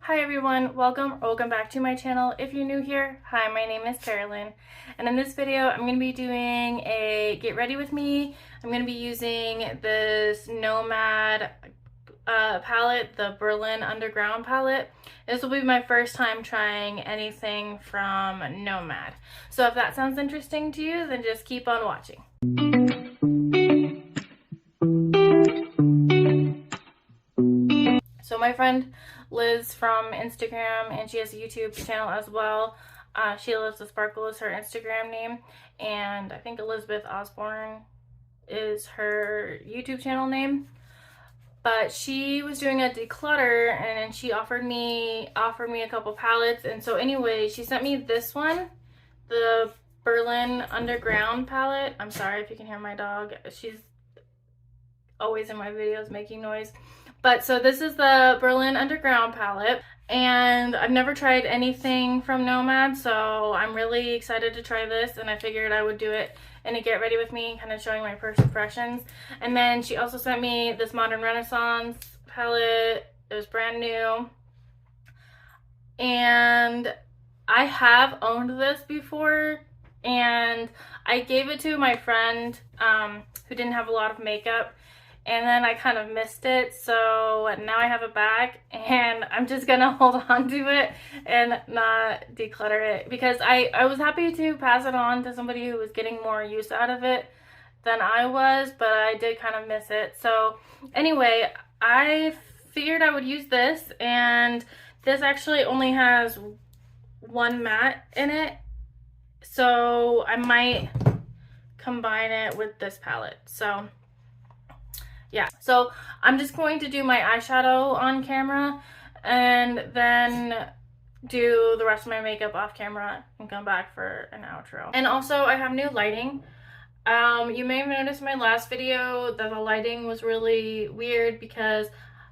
Hi everyone, welcome back to my channel. If you're new here, hi, my name is Carolyn, and in this video I'm going to be doing a get ready with me. I'm going to be using this Nomad palette, the Berlin Underground palette. This will be my first time trying anything from Nomad. So if that sounds interesting to you, then just keep on watching. So my friend Liz from Instagram, and she has a YouTube channel as well. She Loves to Sparkle is her Instagram name, and I think Elizabeth Osborne is her YouTube channel name. But she was doing a declutter, and she offered me a couple palettes. And so anyway, she sent me this one, the Berlin Underground palette. I'm sorry if you can hear my dog. She's always in my videos making noise. But so this is the Berlin Underground palette, and I've never tried anything from Nomad, so I'm really excited to try this, and I figured I would do it in a get ready with me, kind of showing my first impressions. And then she also sent me this Modern Renaissance palette. It was brand new, and I have owned this before, and I gave it to my friend who didn't have a lot of makeup, and then I kind of missed it, so now I have it back, and I'm just gonna hold on to it and not declutter it, because I was happy to pass it on to somebody who was getting more use out of it than I was, but I did kind of miss it. So anyway, I figured I would use this, and this actually only has one matte in it, so I might combine it with this palette. So yeah, so I'm just going to do my eyeshadow on camera and then do the rest of my makeup off camera and come back for an outro. And also, I have new lighting. You may have noticed in my last video that the lighting was really weird because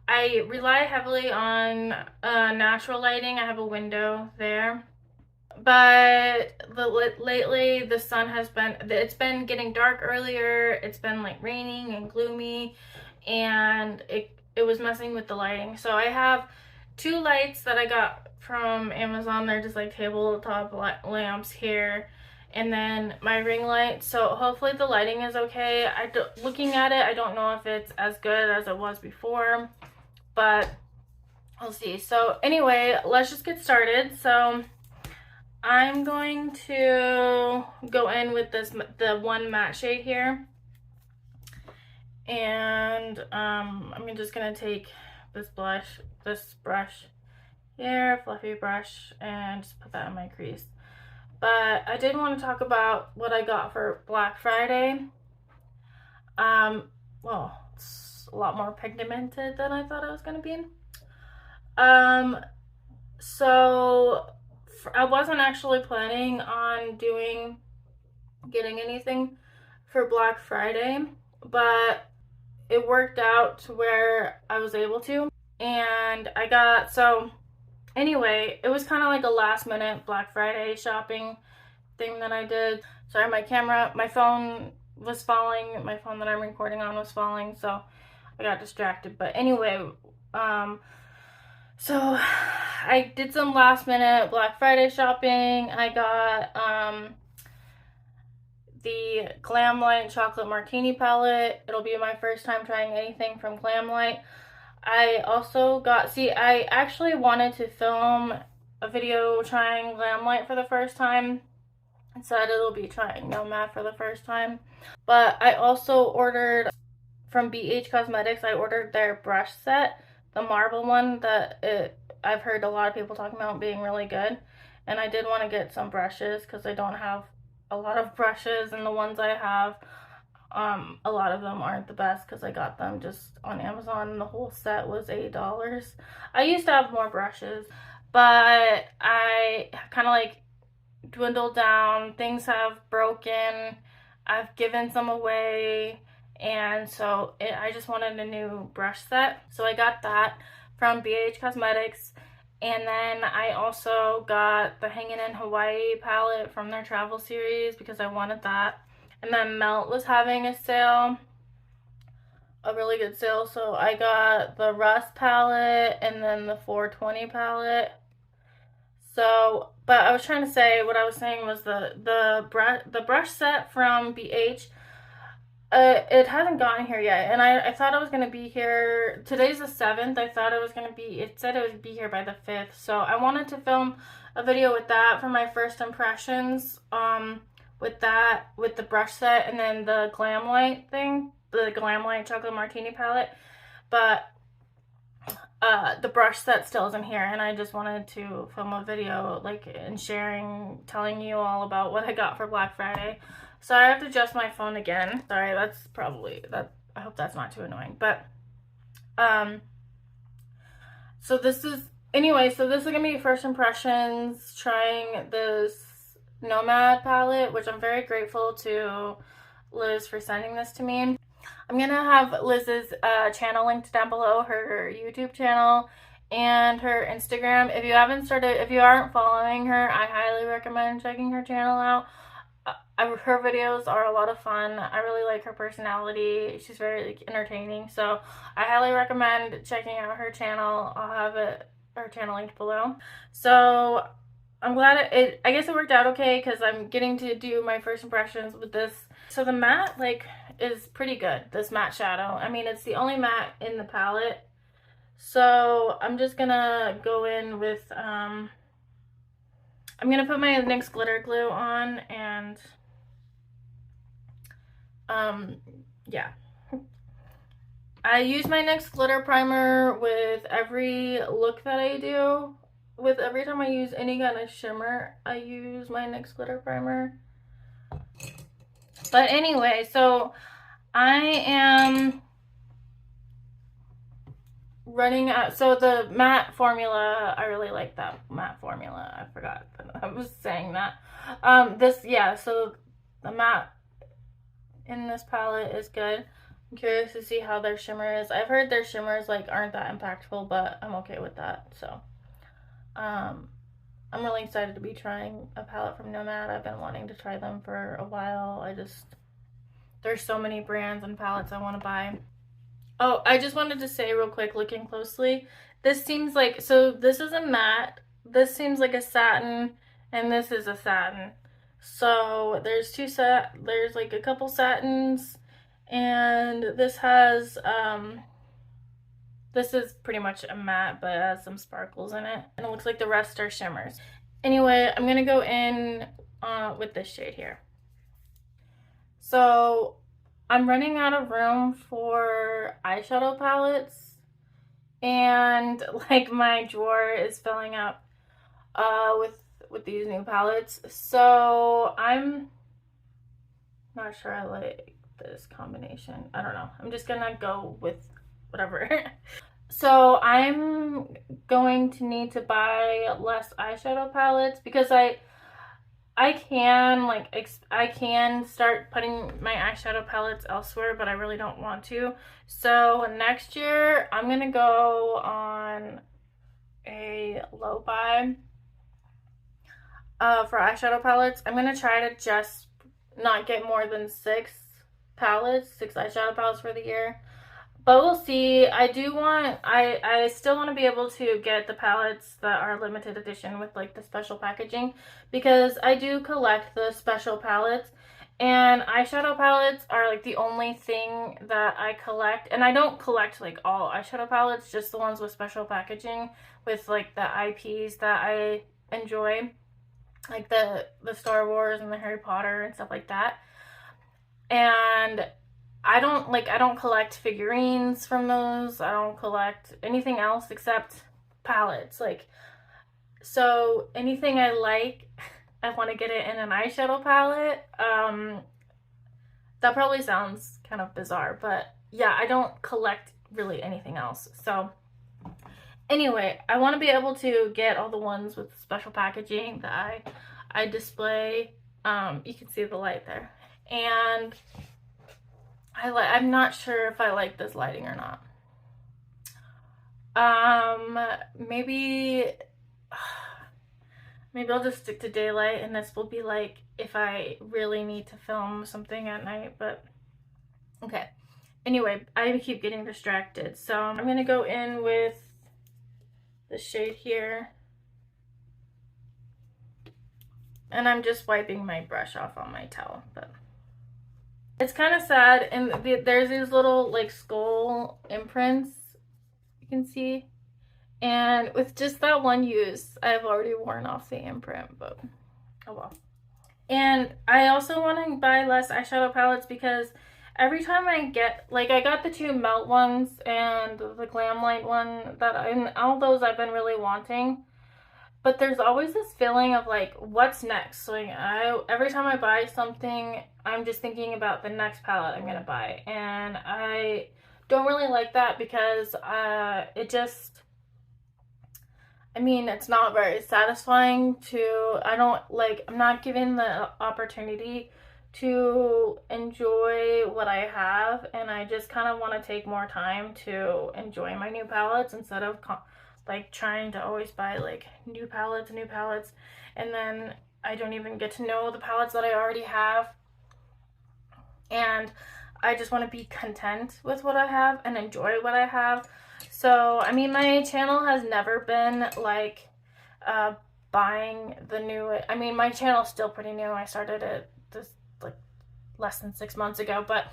I rely heavily on natural lighting. I have a window there. But lately the sun it's been getting dark earlier. It's been like raining and gloomy, and it was messing with the lighting. So I have two lights that I got from Amazon. They're just like tabletop lamps here, and then my ring light. So hopefully the lighting is okay. Looking at it, I don't know if it's as good as it was before, but we'll see. So anyway, let's just get started. So I'm going to go in with the one matte shade here, and I'm just gonna take this brush here, fluffy brush, and just put that in my crease. But I did want to talk about what I got for Black Friday. Well, it's a lot more pigmented than I thought it was gonna be. So I wasn't actually planning on getting anything for Black Friday, but it worked out to where I was able to, and so anyway, it was kind of like a last minute Black Friday shopping thing that I did. Sorry, my phone was falling, my phone that I'm recording on was falling, so I got distracted. But anyway, so I did some last minute Black Friday shopping. I got the Glamlight Chocolate Martini palette. It'll be my first time trying anything from Glamlight. I also got, I actually wanted to film a video trying Glamlight for the first time. Instead, it'll be trying Nomad for the first time. But I also ordered from BH Cosmetics, I ordered their brush set, the marble one that I've heard a lot of people talking about being really good. And I did want to get some brushes because I don't have a lot of brushes, and the ones I have, a lot of them aren't the best because I got them just on Amazon, and the whole set was $8. I used to have more brushes, but I kind of like dwindled down. Things have broken. I've given some away, and so I just wanted a new brush set. So I got that from BH Cosmetics. And then I also got the Hanging in Hawaii palette from their travel series because I wanted that. And then Melt was having a sale a really good sale. So I got the Rust palette and then the 420 palette. So, but I was trying to say, what I was saying was the brush set from BH. It hasn't gotten here yet, and I thought it was gonna be here. Today's the 7th. I thought it was gonna be. It said it would be here by the 5th. So I wanted to film a video with that for my first impressions. With that, with the brush set, and then the Glam Light thing, the Glam Light Chocolate Martini palette. But the brush set still isn't here, and I just wanted to film a video, like, and sharing, telling you all about what I got for Black Friday. So I have to adjust my phone again. Sorry, that's probably that. I hope that's not too annoying. But so this is anyway. So this is gonna be first impressions trying this Nomad palette, which I'm very grateful to Liz for sending this to me. I'm gonna have Liz's channel linked down below, her YouTube channel and her Instagram. If you aren't following her, I highly recommend checking her channel out. Her videos are a lot of fun. I really like her personality. She's very entertaining. So I highly recommend checking out her channel. I'll have her channel linked below. So I'm glad I guess it worked out okay because I'm getting to do my first impressions with this. So the matte is pretty good, this matte shadow. I mean, it's the only matte in the palette. So I'm just gonna go in with, I'm gonna put my NYX glitter glue on and, yeah. I use my NYX glitter primer with every look that I do. With every time I use any kind of shimmer, I use my NYX glitter primer. But anyway, so I am running out. So the matte formula, I really like that matte formula. I forgot that I was saying that. So the matte in this palette is good. I'm curious to see how their shimmer is. I've heard their shimmers aren't that impactful, but I'm okay with that. So I'm really excited to be trying a palette from Nomad. I've been wanting to try them for a while. There's so many brands and palettes I want to buy. Oh, I just wanted to say real quick, looking closely, this seems like, so this is a matte, this seems like a satin, and this is a satin. So there's there's like a couple satins, and this has, this is pretty much a matte, but it has some sparkles in it, and it looks like the rest are shimmers. Anyway, I'm gonna go in with this shade here. So I'm running out of room for eyeshadow palettes, and my drawer is filling up with these new palettes. So I'm not sure I like this combination. I don't know. I'm just gonna go with whatever. So I'm going to need to buy less eyeshadow palettes because I can start putting my eyeshadow palettes elsewhere, but I really don't want to. So next year I'm gonna go on a low buy for eyeshadow palettes. I'm gonna try to just not get more than 6 eyeshadow palettes for the year. But we'll see. I still want to be able to get the palettes that are limited edition with the special packaging, because I do collect the special palettes, and eyeshadow palettes are the only thing that I collect. And I don't collect all eyeshadow palettes, just the ones with special packaging with the IPs that I enjoy, like the Star Wars and the Harry Potter and stuff like that. And I don't collect figurines from those. I don't collect anything else except palettes. So anything I like, I want to get it in an eyeshadow palette. That probably sounds kind of bizarre, but yeah, I don't collect really anything else. So anyway, I want to be able to get all the ones with special packaging that I display. You can see the light there. And I'm not sure if I like this lighting or not. Maybe I'll just stick to daylight, and this will be if I really need to film something at night, but okay. Anyway, I keep getting distracted. So I'm going to go in with the shade here. And I'm just wiping my brush off on my towel. But it's kind of sad. And there's these little like skull imprints you can see. And with just that one use, I've already worn off the imprint. But oh well. And I also want to buy less eyeshadow palettes because every time I get, like, I got the two melt ones and the glam light one, and all those I've been really wanting. But there's always this feeling of like, what's next? Like, every time I buy something, I'm just thinking about the next palette I'm gonna buy, and I don't really like that because it just, I mean, it's not very satisfying to, I'm not given the opportunity to enjoy what I have, and I just kind of want to take more time to enjoy my new palettes instead of like trying to always buy like new palettes, and then I don't even get to know the palettes that I already have, and I just want to be content with what I have and enjoy what I have. So, I mean, my channel has never been like buying the new, I mean, my channel's still pretty new. I started it this like less than 6 months ago, but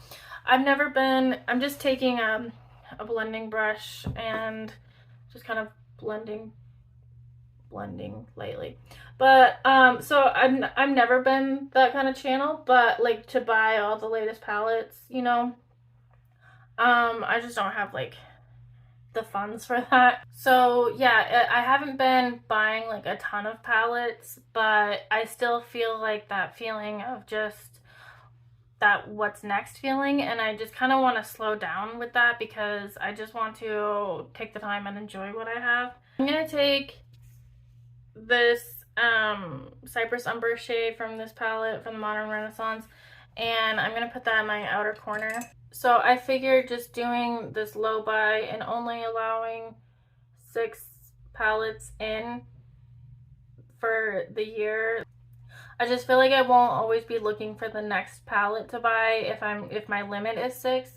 I've never been, I'm just taking a blending brush and just kind of blending lightly. But so I've never been that kind of channel, but like to buy all the latest palettes, you know, I just don't have like the funds for that. So yeah, I haven't been buying like a ton of palettes, but I still feel like that feeling of just that what's next feeling, and I just kind of want to slow down with that because I just want to take the time and enjoy what I have. I'm gonna take this Cypress Umber shade from this palette from the Modern Renaissance, and I'm gonna put that in my outer corner. So I figured just doing this low buy and only allowing 6 palettes in for the year, I just feel like I won't always be looking for the next palette to buy if my limit is 6,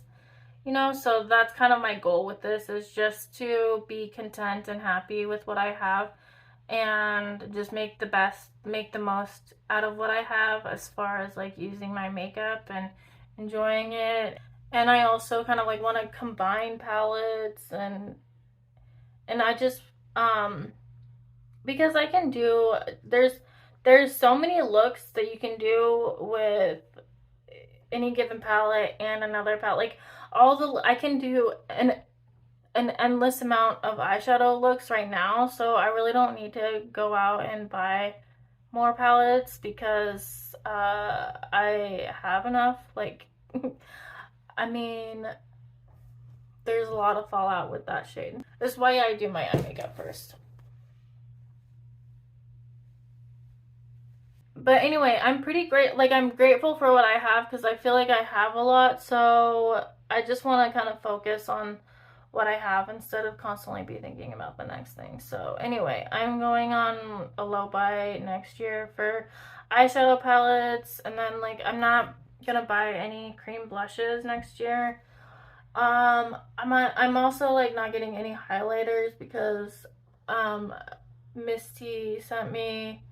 you know. So that's kind of my goal with this, is just to be content and happy with what I have and just make the most out of what I have as far as like using my makeup and enjoying it. And I also kind of like want to combine palettes, and I just because I can do, there's so many looks that you can do with any given palette and another palette. Like I can do an endless amount of eyeshadow looks right now, so I really don't need to go out and buy more palettes because I have enough. Like I mean, there's a lot of fallout with that shade. That's why I do my eye makeup first. But anyway, I'm pretty great. Like, I'm grateful for what I have because I feel like I have a lot. So I just want to kind of focus on what I have instead of constantly be thinking about the next thing. So anyway, I'm going on a low buy next year for eyeshadow palettes, and then like I'm not gonna buy any cream blushes next year. I'm also like not getting any highlighters because Misty sent me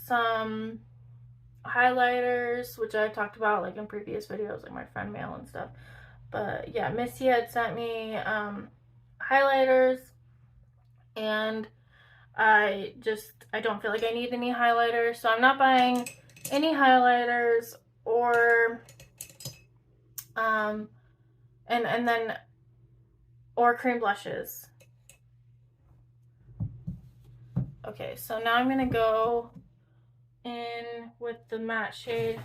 some highlighters, which I talked about like in previous videos, like my friend mail and stuff. But yeah, Misty had sent me highlighters, and I don't feel like I need any highlighters, so I'm not buying any highlighters or and then or cream blushes. Okay, so now I'm gonna go in with the matte shade,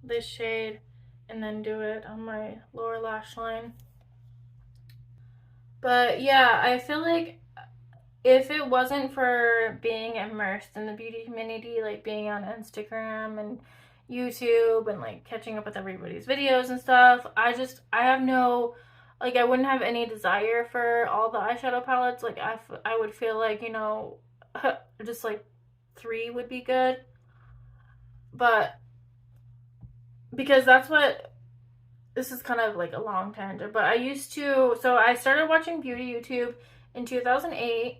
this shade, and then do it on my lower lash line. But yeah, I feel like if it wasn't for being immersed in the beauty community, like being on Instagram and YouTube and like catching up with everybody's videos and stuff, I have no, like, I wouldn't have any desire for all the eyeshadow palettes. Like I would feel like, you know, just like 3 would be good. But because that's what, this is kind of like a long tangent, but I used to, so I started watching beauty YouTube in 2008,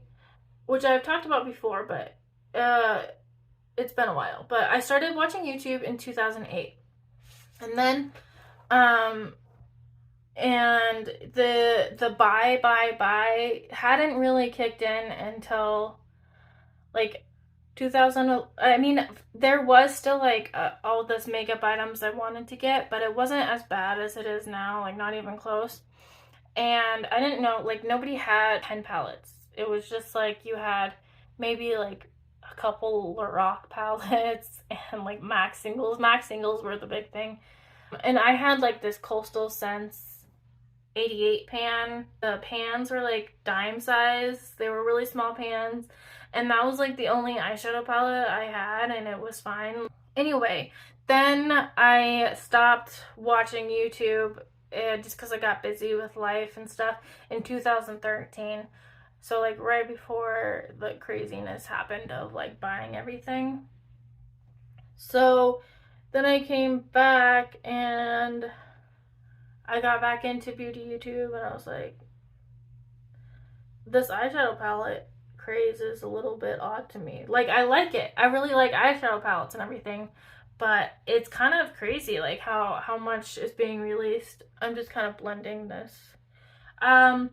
which I've talked about before, but it's been a while. But I started watching YouTube in 2008. And then um and the buy hadn't really kicked in until like 2000. I mean, there was still like all this makeup items I wanted to get, but it wasn't as bad as it is now, like not even close. And I didn't know, like nobody had 10 palettes. It was just like you had maybe like a couple Lorac palettes and like MAC singles. MAC singles were the big thing. And I had like this Coastal Scents 88 pan. The pans were like dime size. They were really small pans. And that was like the only eyeshadow palette I had, and it was fine. Anyway, then I stopped watching YouTube just because I got busy with life and stuff in 2013. So, like, right before the craziness happened of like buying everything. So, then I came back and I got back into beauty YouTube, and I was like, this eyeshadow palette craze is a little bit odd to me. Like, I like it. I really like eyeshadow palettes and everything, but it's kind of crazy like how much is being released. I'm just kind of blending this. Um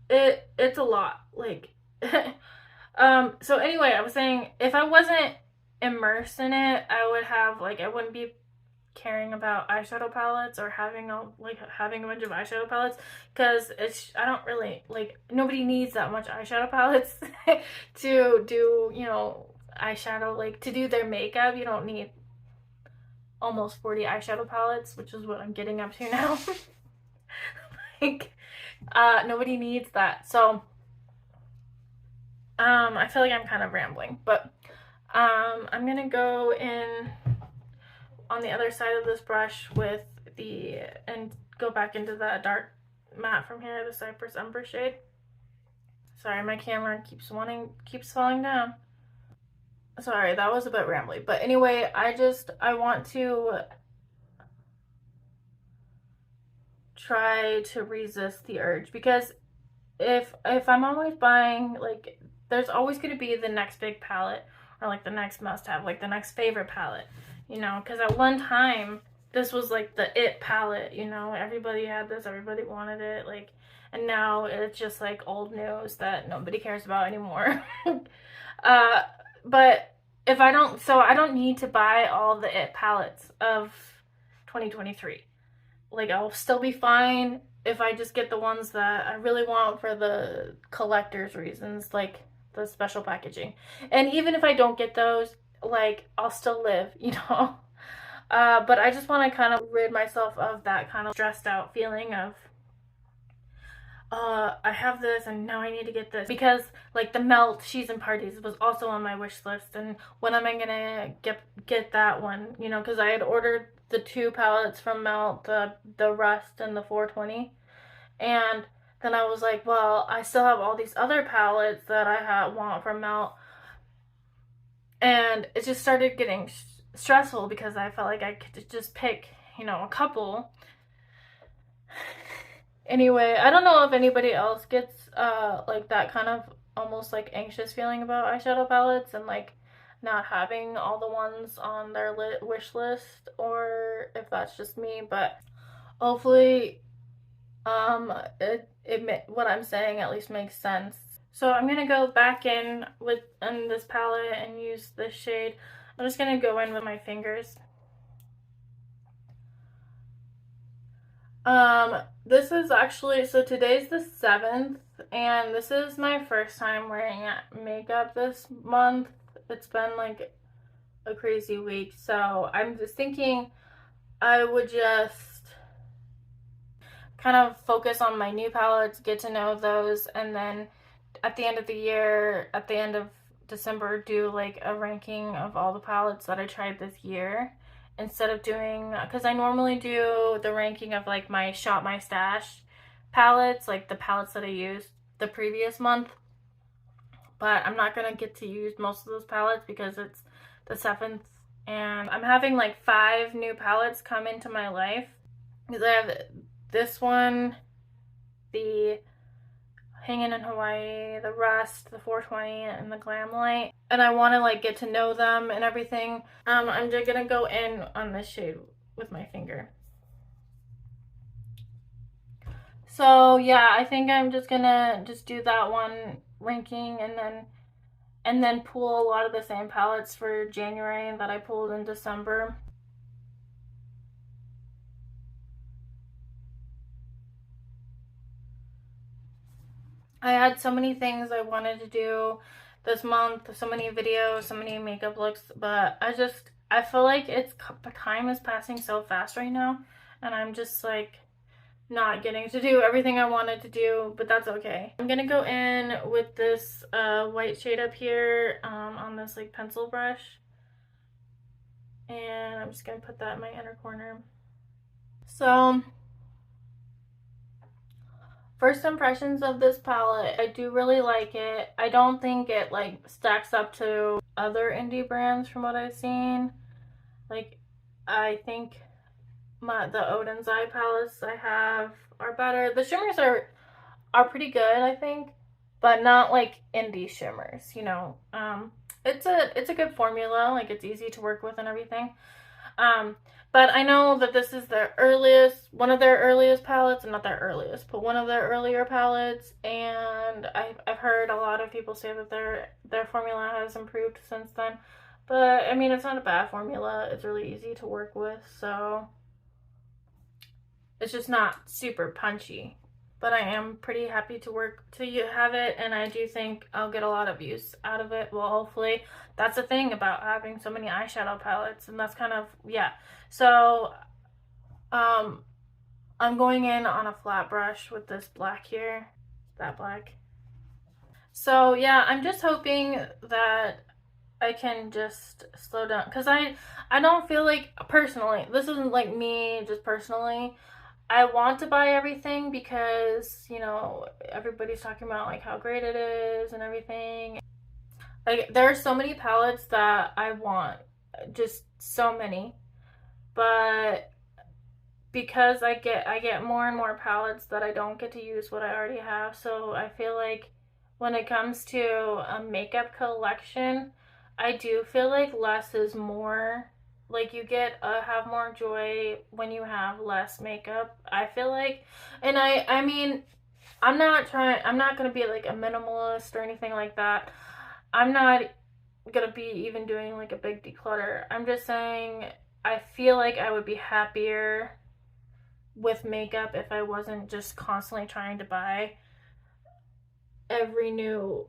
it's a lot. Like so anyway, I was saying if I wasn't immersed in it, I would have like I wouldn't be caring about eyeshadow palettes or having a bunch of eyeshadow palettes, because it's I don't really like, nobody needs that much eyeshadow palettes to do, you know, eyeshadow, like to do their makeup. You don't need almost 40 eyeshadow palettes, which is what I'm getting up to now. Like nobody needs that. So I feel like I'm kind of rambling, but I'm gonna go in on the other side of this brush with the, and go back into that dark matte from here, the Cypress Ember shade. Sorry, my camera keeps falling down. Sorry, that was a bit rambly, but anyway, I want to try to resist the urge, because if I'm always buying, like, there's always going to be the next big palette, or like the next must have, like the next favorite palette, you know, because at one time this was like the it palette, you know, everybody had this, everybody wanted it, like, and now it's just like old news that nobody cares about anymore. But if I don't, so I don't need to buy all the it palettes of 2023. Like, I'll still be fine if I just get the ones that I really want for the collector's reasons, like the special packaging. And even if I don't get those, like, I'll still live, you know? But I just want to kind of rid myself of that kind of stressed out feeling of, I have this and now I need to get this. Because, like, the Melt She's in Parties was also on my wish list, and when am I gonna get that one, you know? Because I had ordered the 2 palettes from Melt, the Rust and the 420, and then I was like, well, I still have all these other palettes that I want from Melt, and it just started getting stressful because I felt like I could just pick, you know, a couple. Anyway, I don't know if anybody else gets like that kind of almost like anxious feeling about eyeshadow palettes and like not having all the ones on their wish list, or if that's just me, but hopefully what I'm saying at least makes sense. So I'm gonna go back in this palette and use this shade. I'm just gonna go in with my fingers. This is actually, so today's the 7th, and this is my first time wearing makeup this month. It's been like a crazy week, so I'm just thinking I would just kind of focus on my new palettes, get to know those, and then at the end of the year, at the end of December, do like a ranking of all the palettes that I tried this year, instead of doing, because I normally do the ranking of like my Shop My Stash palettes, like the palettes that I used the previous month, but I'm not gonna get to use most of those palettes because it's the and I'm having like 5 new palettes come into my life because I have this one, the Hanging in Hawaii, the Rust, the 420, and the Glam Light, and I want to like get to know them and everything. I'm just gonna go in on this shade with my finger. So yeah, I think I'm just gonna just do that one ranking, and then pull a lot of the same palettes for January that I pulled in December. I had so many things I wanted to do this month, so many videos, so many makeup looks, but I feel like time is passing so fast right now, and I'm just like not getting to do everything I wanted to do, but that's okay. I'm gonna go in with this white shade up here on this like pencil brush, and I'm just gonna put that in my inner corner. So first impressions of this palette, I do really like it. I don't think it like stacks up to other indie brands from what I've seen. Like, I think the Odin's Eye palettes I have are better. The shimmers are pretty good, I think, but not like indie shimmers, you know. It's a good formula, like it's easy to work with and everything. But I know that this is one of their earliest palettes, and not their earliest, but one of their earlier palettes, and I've heard a lot of people say that their formula has improved since then. But I mean, it's not a bad formula. It's really easy to work with, so it's just not super punchy. But I am pretty happy to have it, and I do think I'll get a lot of use out of it. Well, hopefully. That's the thing about having so many eyeshadow palettes, and that's kind of, yeah. So, I'm going in on a flat brush with this black here, that black. So, yeah, I'm just hoping that I can just slow down, because I don't feel like, personally, this isn't like me just personally, I want to buy everything because, you know, everybody's talking about like how great it is and everything. Like, there are so many palettes that I want, just so many, but because I get more and more palettes that I don't get to use what I already have. So I feel like when it comes to a makeup collection, I do feel like less is more. Like, you get have more joy when you have less makeup, I feel like. And I mean, I'm not gonna be like a minimalist or anything like that. I'm not gonna be even doing like a big declutter. I'm just saying I feel like I would be happier with makeup if I wasn't just constantly trying to buy every new,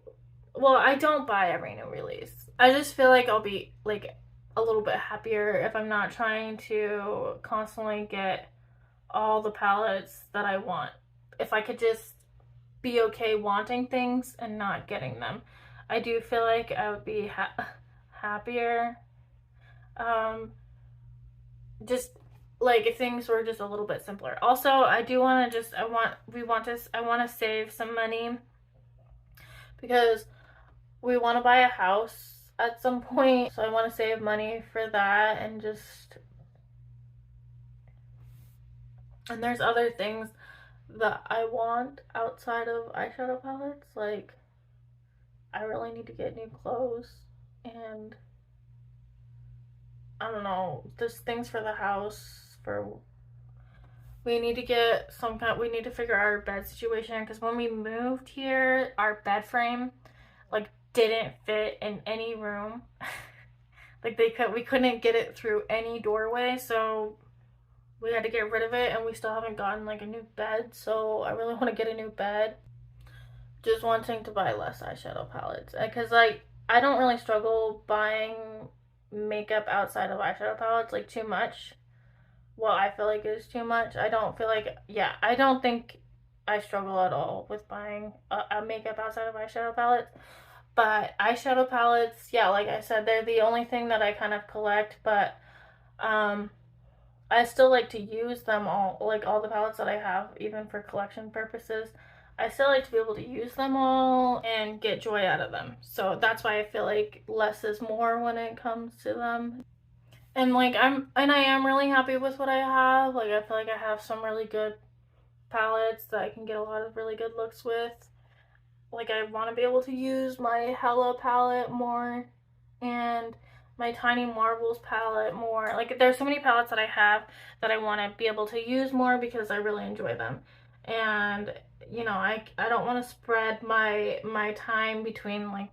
well, I don't buy every new release. I just feel like I'll be like a little bit happier if I'm not trying to constantly get all the palettes that I want. If I could just be okay wanting things and not getting them, I do feel like I would be happier. Just like if things were just a little bit simpler. Also, I do want to just I want to save some money because we want to buy a house at some point. So I want to save money for that, and there's other things that I want outside of eyeshadow palettes. Like, I really need to get new clothes, and I don't know, just things for the house. We need to get we need to figure out our bed situation, because when we moved here, our bed frame like didn't fit in any room. Like, we couldn't get it through any doorway, so we had to get rid of it, and we still haven't gotten like a new bed, so I really want to get a new bed. Just wanting to buy less eyeshadow palettes, because like I don't really struggle buying makeup outside of eyeshadow palettes like too much. Well, I feel like it's too much. I don't feel like, yeah, I don't think I struggle at all with buying a makeup outside of eyeshadow palettes. But eyeshadow palettes, yeah, like I said, they're the only thing that I kind of collect, but I still like to use them all, like all the palettes that I have, even for collection purposes. I still like to be able to use them all and get joy out of them. So that's why I feel like less is more when it comes to them. And like I am really happy with what I have. Like I feel like I have some really good palettes that I can get a lot of really good looks with. Like I want to be able to use my Hella palette more and my Tiny Marbles palette more. Like there's so many palettes that I have that I want to be able to use more because I really enjoy them. And you know, I don't want to spread my time between like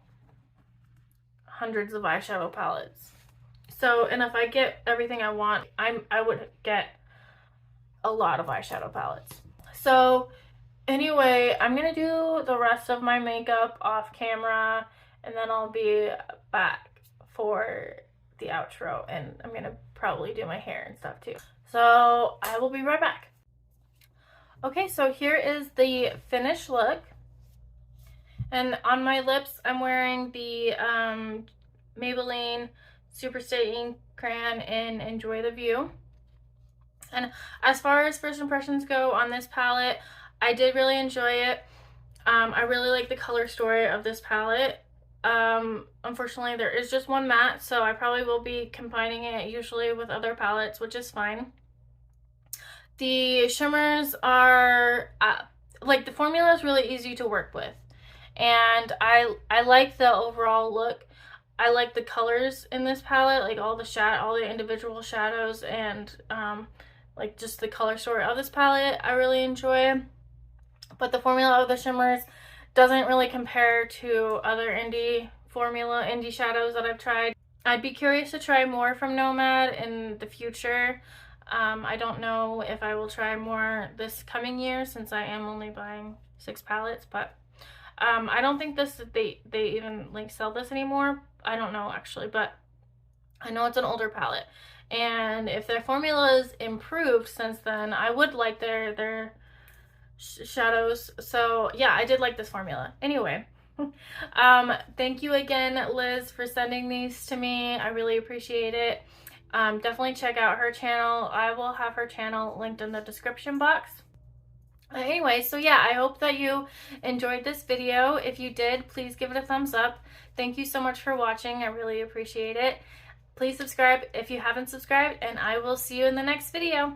hundreds of eyeshadow palettes. So, and if I get everything I want, I would get a lot of eyeshadow palettes. So, anyway, I'm gonna do the rest of my makeup off camera, and then I'll be back for the outro, and I'm gonna probably do my hair and stuff too. So, I will be right back. Okay, so here is the finished look. And on my lips, I'm wearing the Maybelline Super Stay Ink Crayon in Enjoy the View. And as far as first impressions go on this palette, I did really enjoy it. I really like the color story of this palette. Unfortunately, there is just one matte, so I probably will be combining it usually with other palettes, which is fine. The shimmers are, like the formula is really easy to work with. And I like the overall look. I like the colors in this palette, like all the individual shadows, and like just the color story of this palette I really enjoy. But the formula of the shimmers doesn't really compare to other indie shadows that I've tried. I'd be curious to try more from Nomad in the future. I don't know if I will try more this coming year since I am only buying 6 palettes, but I don't think they even like sell this anymore. I don't know actually, but I know it's an older palette. And if their formula's improved since then, I would like their shadows. So yeah, I did like this formula. Anyway, thank you again, Liz, for sending these to me. I really appreciate it. Definitely check out her channel. I will have her channel linked in the description box. Anyway, so yeah, I hope that you enjoyed this video. If you did, please give it a thumbs up. Thank you so much for watching. I really appreciate it. Please subscribe if you haven't subscribed, and I will see you in the next video.